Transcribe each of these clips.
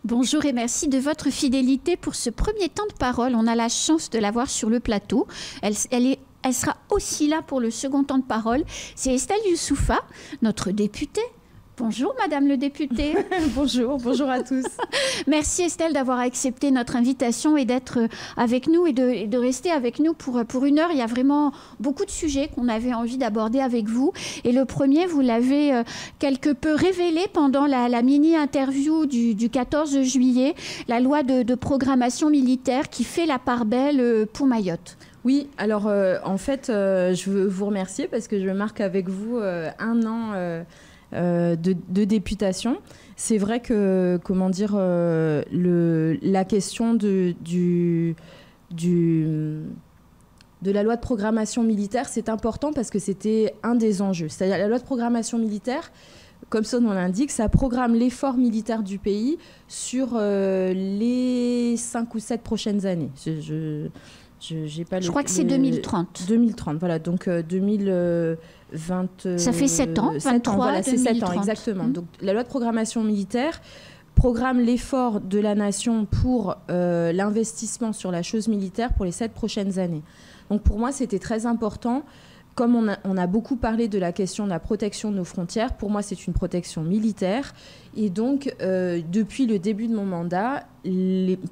Bonjour et merci de votre fidélité pour ce premier temps de parole. On a la chance de l'avoir sur le plateau. Elle sera aussi là pour le second temps de parole. C'est Estelle Youssoufa, notre députée. Bonjour Madame le député. Bonjour à tous. Merci Estelle d'avoir accepté notre invitation et d'être avec nous et de rester avec nous pour une heure. Il y a vraiment beaucoup de sujets qu'on avait envie d'aborder avec vous. Et le premier, vous l'avez quelque peu révélé pendant la mini-interview du 14 juillet, la loi de programmation militaire qui fait la part belle pour Mayotte. Oui, alors en fait, je veux vous remercier parce que je marque avec vous un an de députation. C'est vrai que, comment dire, la question de la loi de programmation militaire, c'est important parce que c'était un des enjeux. C'est-à-dire la loi de programmation militaire, comme son nom l'indique, ça programme l'effort militaire du pays sur les 5 ou 7 prochaines années. Je crois que c'est 2030. 2030, voilà. Donc 2020... Ça fait 7 ans, 23, voilà, c'est 7 ans, 2030. exactement. Donc la loi de programmation militaire programme l'effort de la nation pour l'investissement sur la chose militaire pour les 7 prochaines années. Donc pour moi, c'était très important. Comme on a beaucoup parlé de la question de la protection de nos frontières, pour moi, c'est une protection militaire. Et donc, depuis le début de mon mandat,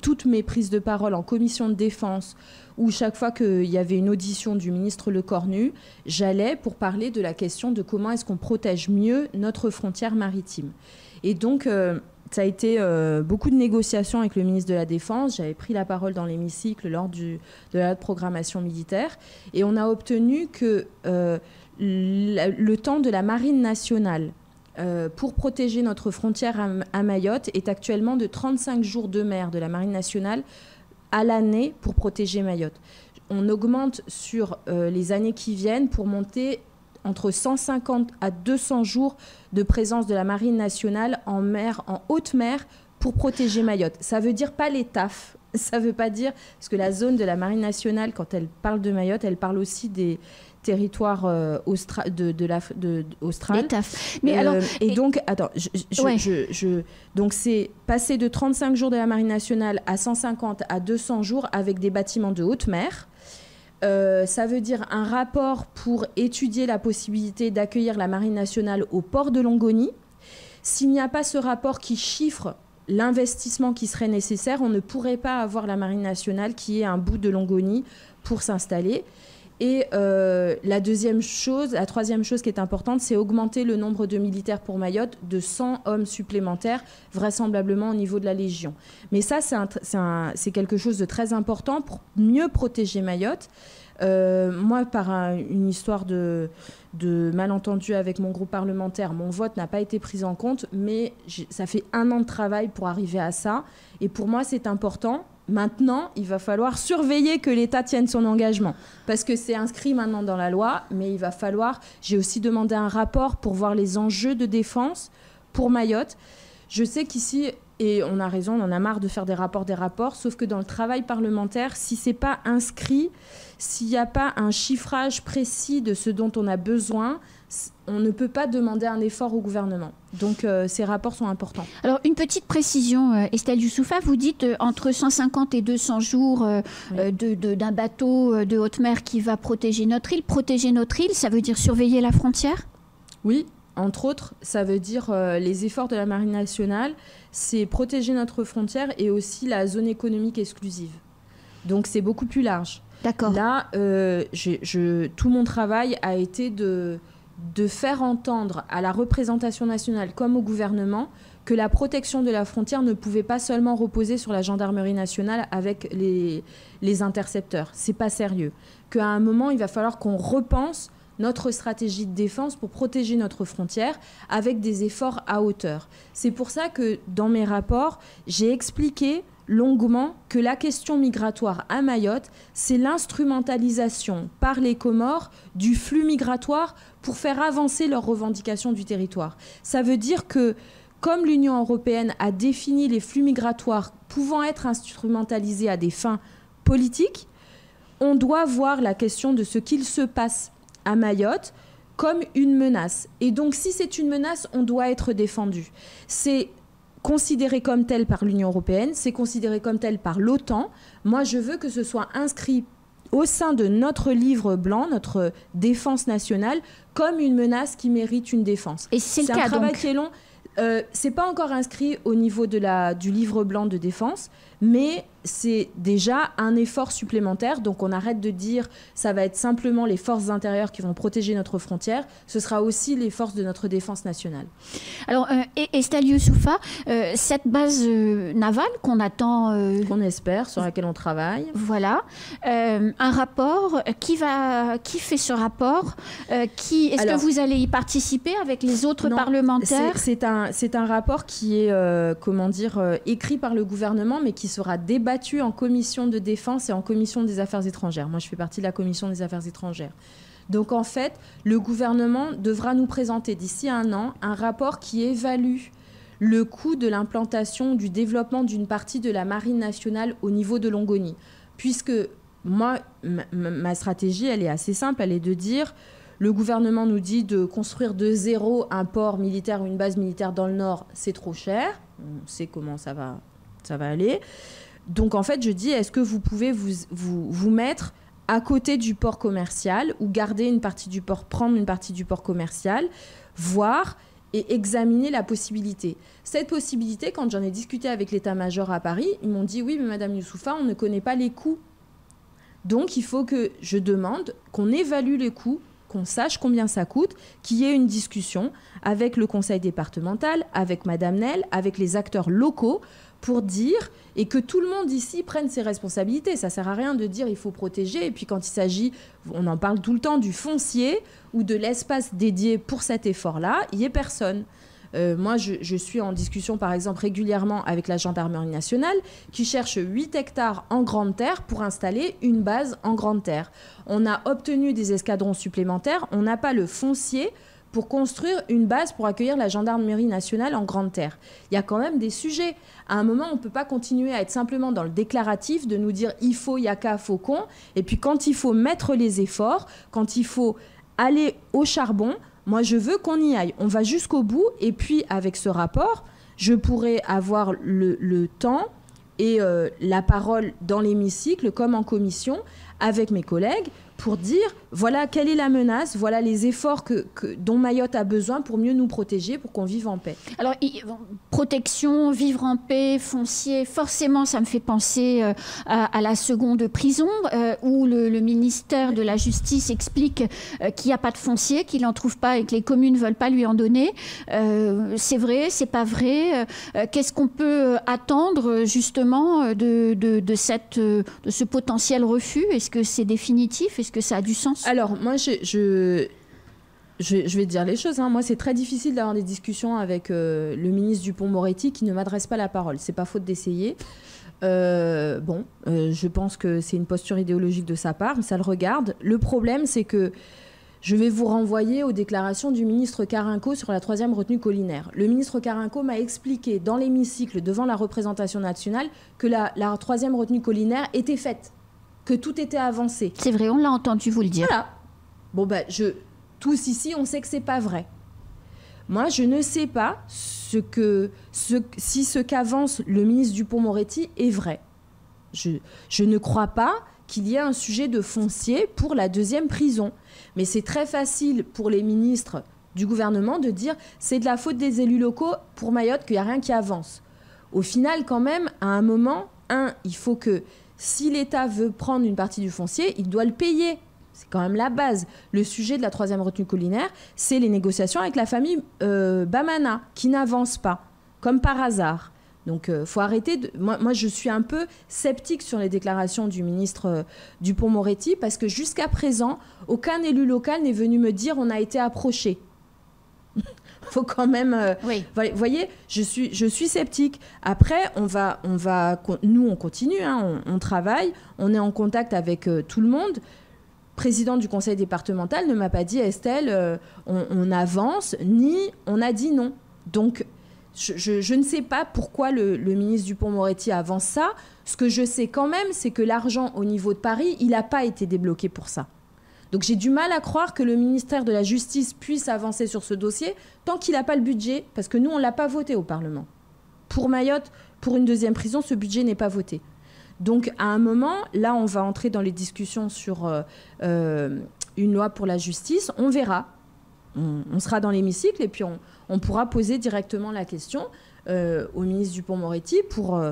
toutes mes prises de parole en commission de défense, où chaque fois qu'il y avait une audition du ministre Lecornu, j'allais pour parler de la question de comment est-ce qu'on protège mieux notre frontière maritime. Et donc, ça a été beaucoup de négociations avec le ministre de la Défense. J'avais pris la parole dans l'hémicycle lors de la loi de programmation militaire. Et on a obtenu que le temps de la Marine nationale pour protéger notre frontière à Mayotte est actuellement de 35 jours de mer de la Marine nationale à l'année pour protéger Mayotte. On augmente sur les années qui viennent pour monter entre 150 à 200 jours de présence de la Marine nationale en mer, en haute mer, pour protéger Mayotte. Ça veut dire pas les TAF. Ça veut pas dire... Parce que la zone de la Marine nationale, quand elle parle de Mayotte, elle parle aussi des territoires australes. Les TAF. Mais donc, attends, donc c'est passer de 35 jours de la Marine nationale à 150 à 200 jours avec des bâtiments de haute mer. Ça veut dire un rapport pour étudier la possibilité d'accueillir la Marine nationale au port de Longoni. S'il n'y a pas ce rapport qui chiffre l'investissement qui serait nécessaire, on ne pourrait pas avoir la Marine nationale qui est un bout de Longoni pour s'installer. Et la troisième chose qui est importante, c'est augmenter le nombre de militaires pour Mayotte de 100 hommes supplémentaires, vraisemblablement au niveau de la Légion. Mais ça, c'est quelque chose de très important pour mieux protéger Mayotte. Moi, par une histoire de malentendu avec mon groupe parlementaire, mon vote n'a pas été pris en compte, mais ça fait un an de travail pour arriver à ça. Et pour moi, c'est important. Maintenant, il va falloir surveiller que l'État tienne son engagement. Parce que c'est inscrit maintenant dans la loi, mais il va falloir... J'ai aussi demandé un rapport pour voir les enjeux de défense pour Mayotte. Je sais qu'ici, et on a raison, on en a marre de faire des rapports, sauf que dans le travail parlementaire, si ce n'est pas inscrit, s'il n'y a pas un chiffrage précis de ce dont on a besoin, on ne peut pas demander un effort au gouvernement. Donc, ces rapports sont importants. Alors, une petite précision, Estelle Youssoufa, vous dites entre 150 et 200 jours d'un bateau de haute mer qui va protéger notre île. Protéger notre île, ça veut dire surveiller la frontière ? Oui, entre autres, ça veut dire les efforts de la Marine nationale, c'est protéger notre frontière et aussi la zone économique exclusive. Donc, c'est beaucoup plus large. D'accord. Là, tout mon travail a été de faire entendre à la représentation nationale comme au gouvernement que la protection de la frontière ne pouvait pas seulement reposer sur la gendarmerie nationale avec les intercepteurs. C'est pas sérieux. Qu'à un moment, il va falloir qu'on repense notre stratégie de défense pour protéger notre frontière avec des efforts à hauteur. C'est pour ça que dans mes rapports, j'ai expliqué longuement que la question migratoire à Mayotte, c'est l'instrumentalisation par les Comores du flux migratoire pour faire avancer leurs revendications du territoire. Ça veut dire que, comme l'Union européenne a défini les flux migratoires pouvant être instrumentalisés à des fins politiques, on doit voir la question de ce qu'il se passe à Mayotte comme une menace. Et donc, si c'est une menace, on doit être défendu. C'est considéré comme tel par l'Union européenne, c'est considéré comme tel par l'OTAN. Moi, je veux que ce soit inscrit au sein de notre livre blanc, notre défense nationale, comme une menace qui mérite une défense. Et c'est un travail qui est long. C'est pas encore inscrit au niveau du livre blanc de défense, mais c'est déjà un effort supplémentaire. Donc on arrête de dire ça va être simplement les forces intérieures qui vont protéger notre frontière. Ce sera aussi les forces de notre défense nationale. Alors Estelle Youssoufa, cette base navale qu'on attend... qu'on espère, sur laquelle on travaille. Voilà. Un rapport. Qui fait ce rapport Est-ce que vous allez y participer avec les autres parlementaires? C'est un rapport qui est écrit par le gouvernement, mais qui sera débattu en commission de défense et en commission des affaires étrangères. Moi, je fais partie de la commission des affaires étrangères. Donc, en fait, le gouvernement devra nous présenter d'ici 1 an un rapport qui évalue le coût de l'implantation, du développement d'une partie de la marine nationale au niveau de Longoni. Puisque moi, ma stratégie, elle est assez simple, elle est de dire... Le gouvernement nous dit de construire de zéro un port militaire ou une base militaire dans le Nord, c'est trop cher. On sait comment ça va aller. Donc, en fait, je dis, est-ce que vous pouvez vous mettre à côté du port commercial ou garder une partie du port, prendre une partie du port commercial, voir et examiner la possibilité. Cette possibilité, quand j'en ai discuté avec l'état-major à Paris, ils m'ont dit, oui, mais Madame Youssoufa, on ne connaît pas les coûts. Donc, il faut que je demande qu'on évalue les coûts, qu'on sache combien ça coûte, qu'il y ait une discussion avec le conseil départemental, avec Madame Nel, avec les acteurs locaux, pour dire, et que tout le monde ici prenne ses responsabilités. Ça ne sert à rien de dire il faut protéger, et puis quand il s'agit, on en parle tout le temps, du foncier ou de l'espace dédié pour cet effort-là, il n'y ait personne. Moi, je suis en discussion, par exemple, régulièrement avec la gendarmerie nationale qui cherche 8 hectares en grande terre pour installer une base en grande terre. On a obtenu des escadrons supplémentaires. On n'a pas le foncier pour construire une base pour accueillir la gendarmerie nationale en grande terre. Il y a quand même des sujets. À un moment, on ne peut pas continuer à être simplement dans le déclaratif, de nous dire « il faut, yaka, faucon », et puis quand il faut mettre les efforts, quand il faut aller au charbon, moi, je veux qu'on y aille. On va jusqu'au bout. Et puis, avec ce rapport, je pourrai avoir le temps et la parole dans l'hémicycle comme en commission avec mes collègues pour dire, voilà quelle est la menace, voilà les efforts dont Mayotte a besoin pour mieux nous protéger, pour qu'on vive en paix. Alors, protection, vivre en paix, foncier, forcément, ça me fait penser à la seconde prison, où le ministère de la Justice explique qu'il n'y a pas de foncier, qu'il n'en trouve pas et que les communes ne veulent pas lui en donner. C'est vrai, c'est pas vrai. Qu'est-ce qu'on peut attendre, justement, de ce potentiel refus? Est-ce que c'est définitif? Est-ce que ça a du sens? Alors, moi, je vais te dire les choses. Hein. Moi, c'est très difficile d'avoir des discussions avec le ministre Dupond-Moretti qui ne m'adresse pas la parole. C'est pas faute d'essayer. Je pense que c'est une posture idéologique de sa part. Ça le regarde. Le problème, c'est que je vais vous renvoyer aux déclarations du ministre Carinco sur la 3e retenue collinaire. Le ministre Carinco m'a expliqué dans l'hémicycle, devant la représentation nationale, que la 3e retenue collinaire était faite, que tout était avancé. C'est vrai, on l'a entendu vous le dire. Voilà. Bon, tous ici, on sait que c'est pas vrai. Moi, je ne sais pas si ce qu'avance le ministre Dupond-Moretti est vrai. Je ne crois pas qu'il y ait un sujet de foncier pour la 2e prison. Mais c'est très facile pour les ministres du gouvernement de dire c'est de la faute des élus locaux pour Mayotte qu'il n'y a rien qui avance. Au final, quand même, à un moment, il faut que si l'État veut prendre une partie du foncier, il doit le payer. C'est quand même la base. Le sujet de la 3e retenue collinaire, c'est les négociations avec la famille Bamana, qui n'avancent pas, comme par hasard. Donc, faut arrêter. Moi, je suis un peu sceptique sur les déclarations du ministre Dupond-Moretti, parce que jusqu'à présent, aucun élu local n'est venu me dire on a été approché. Faut quand même. Oui. Vous voyez, je suis sceptique. Après, nous, on continue, hein, on travaille, on est en contact avec tout le monde. Président du conseil départemental ne m'a pas dit Estelle, on avance, ni on a dit non. Donc, je ne sais pas pourquoi le ministre Dupond-Moretti avance ça. Ce que je sais quand même, c'est que l'argent au niveau de Paris, il n'a pas été débloqué pour ça. Donc j'ai du mal à croire que le ministère de la Justice puisse avancer sur ce dossier tant qu'il n'a pas le budget, parce que nous, on ne l'a pas voté au Parlement. pour Mayotte, pour une deuxième prison, ce budget n'est pas voté. Donc, à un moment, là, on va entrer dans les discussions sur une loi pour la justice. On verra. On sera dans l'hémicycle et puis on pourra poser directement la question au ministre Dupond-Moretti pour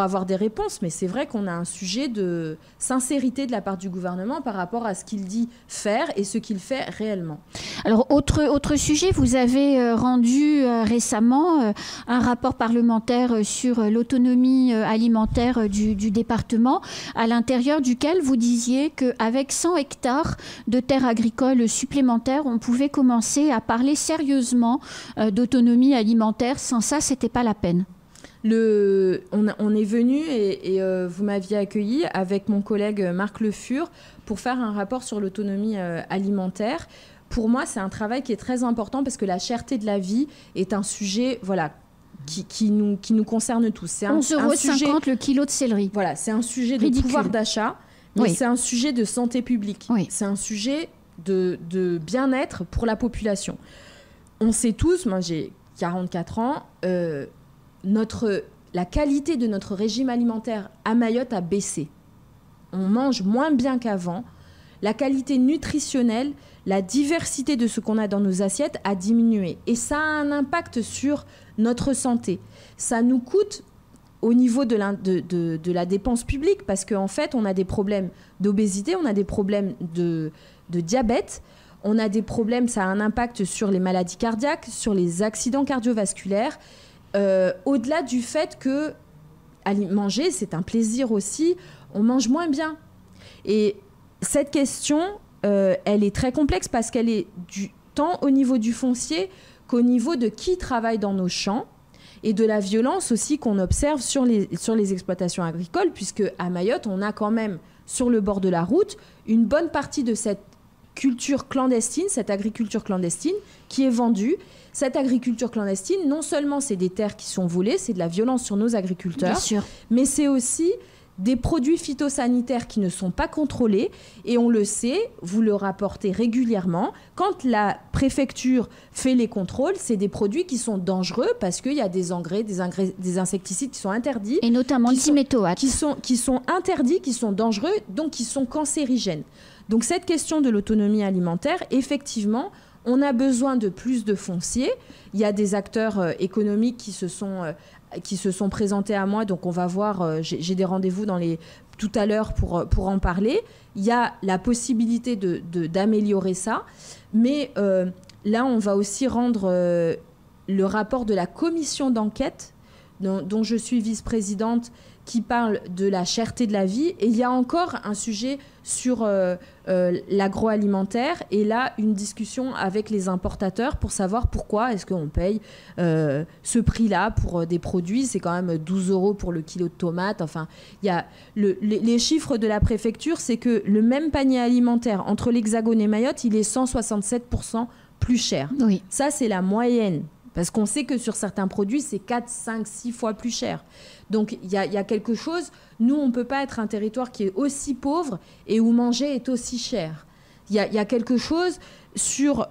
avoir des réponses. Mais c'est vrai qu'on a un sujet de sincérité de la part du gouvernement par rapport à ce qu'il dit faire et ce qu'il fait réellement. Alors, autre sujet, vous avez rendu récemment un rapport parlementaire sur l'autonomie alimentaire du département, à l'intérieur duquel vous disiez qu'avec 100 hectares de terres agricoles supplémentaires, on pouvait commencer à parler sérieusement d'autonomie alimentaire. Sans ça, c'était pas la peine. On est venu et vous m'aviez accueilli avec mon collègue Marc Le Fur pour faire un rapport sur l'autonomie alimentaire. Pour moi, c'est un travail qui est très important parce que la cherté de la vie est un sujet qui nous concerne tous. C'est 11,50 € le kilo de céleri. Voilà, c'est un sujet de pouvoir d'achat, mais c'est un sujet de santé publique. Oui. C'est un sujet de bien-être pour la population. On sait tous, moi j'ai 44 ans, la qualité de notre régime alimentaire à Mayotte a baissé. On mange moins bien qu'avant. La qualité nutritionnelle, la diversité de ce qu'on a dans nos assiettes a diminué. Et ça a un impact sur notre santé. Ça nous coûte au niveau de la dépense publique parce qu'en fait, on a des problèmes d'obésité, on a des problèmes de diabète, on a des problèmes, ça a un impact sur les maladies cardiaques, sur les accidents cardiovasculaires. Au-delà du fait que manger, c'est un plaisir aussi, on mange moins bien. Et cette question, elle est très complexe parce qu'elle est tant au niveau du foncier qu'au niveau de qui travaille dans nos champs et de la violence aussi qu'on observe sur les exploitations agricoles, puisque à Mayotte, on a quand même, sur le bord de la route, une bonne partie de cette culture clandestine, cette agriculture clandestine qui est vendue. Cette agriculture clandestine, non seulement c'est des terres qui sont volées, c'est de la violence sur nos agriculteurs, bien sûr, mais c'est aussi des produits phytosanitaires qui ne sont pas contrôlés. Et on le sait, vous le rapportez régulièrement, quand la préfecture fait les contrôles, c'est des produits qui sont dangereux parce qu'il y a des engrais, des insecticides qui sont interdits. Et notamment le diméthoate. Qui sont interdits, qui sont dangereux, donc qui sont cancérigènes. Donc cette question de l'autonomie alimentaire, effectivement, on a besoin de plus de foncier. Il y a des acteurs économiques qui se sont présentés à moi. Donc on va voir, j'ai des rendez-vous tout à l'heure pour en parler. Il y a la possibilité d'améliorer ça. Mais là, on va aussi rendre le rapport de la commission d'enquête dont je suis vice-présidente, qui parle de la cherté de la vie. Et il y a encore un sujet sur l'agroalimentaire. Et là, une discussion avec les importateurs pour savoir pourquoi est-ce qu'on paye ce prix-là pour des produits. C'est quand même 12 € pour le kilo de tomates. Enfin, il y a les chiffres de la préfecture, c'est que le même panier alimentaire entre l'Hexagone et Mayotte, il est 167% plus cher. Oui. Ça, c'est la moyenne. Parce qu'on sait que sur certains produits, c'est 4, 5, 6 fois plus cher. Donc, il y a quelque chose. Nous, on ne peut pas être un territoire qui est aussi pauvre et où manger est aussi cher. Il y a quelque chose sur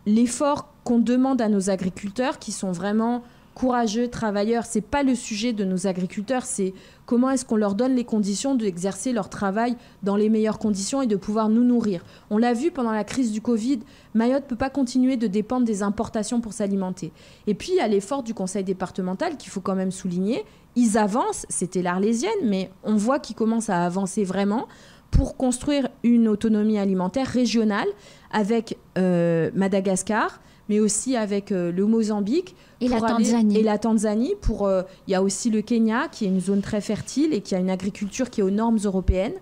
l'effort qu'on demande à nos agriculteurs qui sont vraiment courageux, travailleurs. Ce n'est pas le sujet de nos agriculteurs, c'est comment est-ce qu'on leur donne les conditions d'exercer leur travail dans les meilleures conditions et de pouvoir nous nourrir. On l'a vu pendant la crise du Covid, Mayotte ne peut pas continuer de dépendre des importations pour s'alimenter. Et puis, il y a l'effort du conseil départemental qu'il faut quand même souligner. Ils avancent, c'était l'Arlésienne, mais on voit qu'ils commencent à avancer vraiment pour construire une autonomie alimentaire régionale avec Madagascar, mais aussi avec le Mozambique. Et la Tanzanie. Et la Tanzanie. Il y a aussi le Kenya, qui est une zone très fertile et qui a une agriculture qui est aux normes européennes.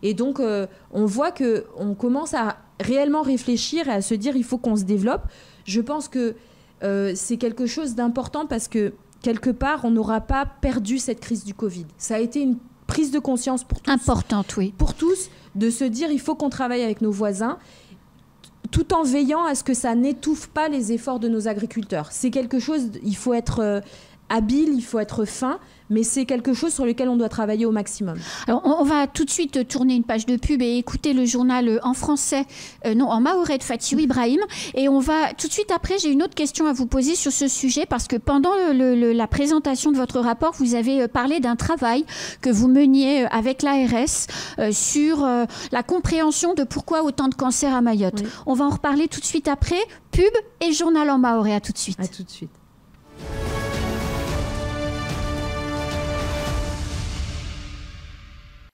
Et donc, on voit qu'on commence à réellement réfléchir et à se dire il faut qu'on se développe. Je pense que c'est quelque chose d'important parce que, quelque part, on n'aura pas perdu cette crise du Covid. Ça a été une prise de conscience pour tous. Importante, oui. Pour tous, de se dire il faut qu'on travaille avec nos voisins, tout en veillant à ce que ça n'étouffe pas les efforts de nos agriculteurs. C'est quelque chose, il faut être habile, il faut être fin, mais c'est quelque chose sur lequel on doit travailler au maximum. Alors, on va tout de suite tourner une page de pub et écouter le journal en français, en mahorais de Fatiu Ibrahim. Et on va tout de suite après, j'ai une autre question à vous poser sur ce sujet, parce que pendant la présentation de votre rapport, vous avez parlé d'un travail que vous meniez avec l'ARS sur la compréhension de pourquoi autant de cancers à Mayotte. Oui. On va en reparler tout de suite après. Pub et journal en mahorais. À tout de suite. À tout de suite.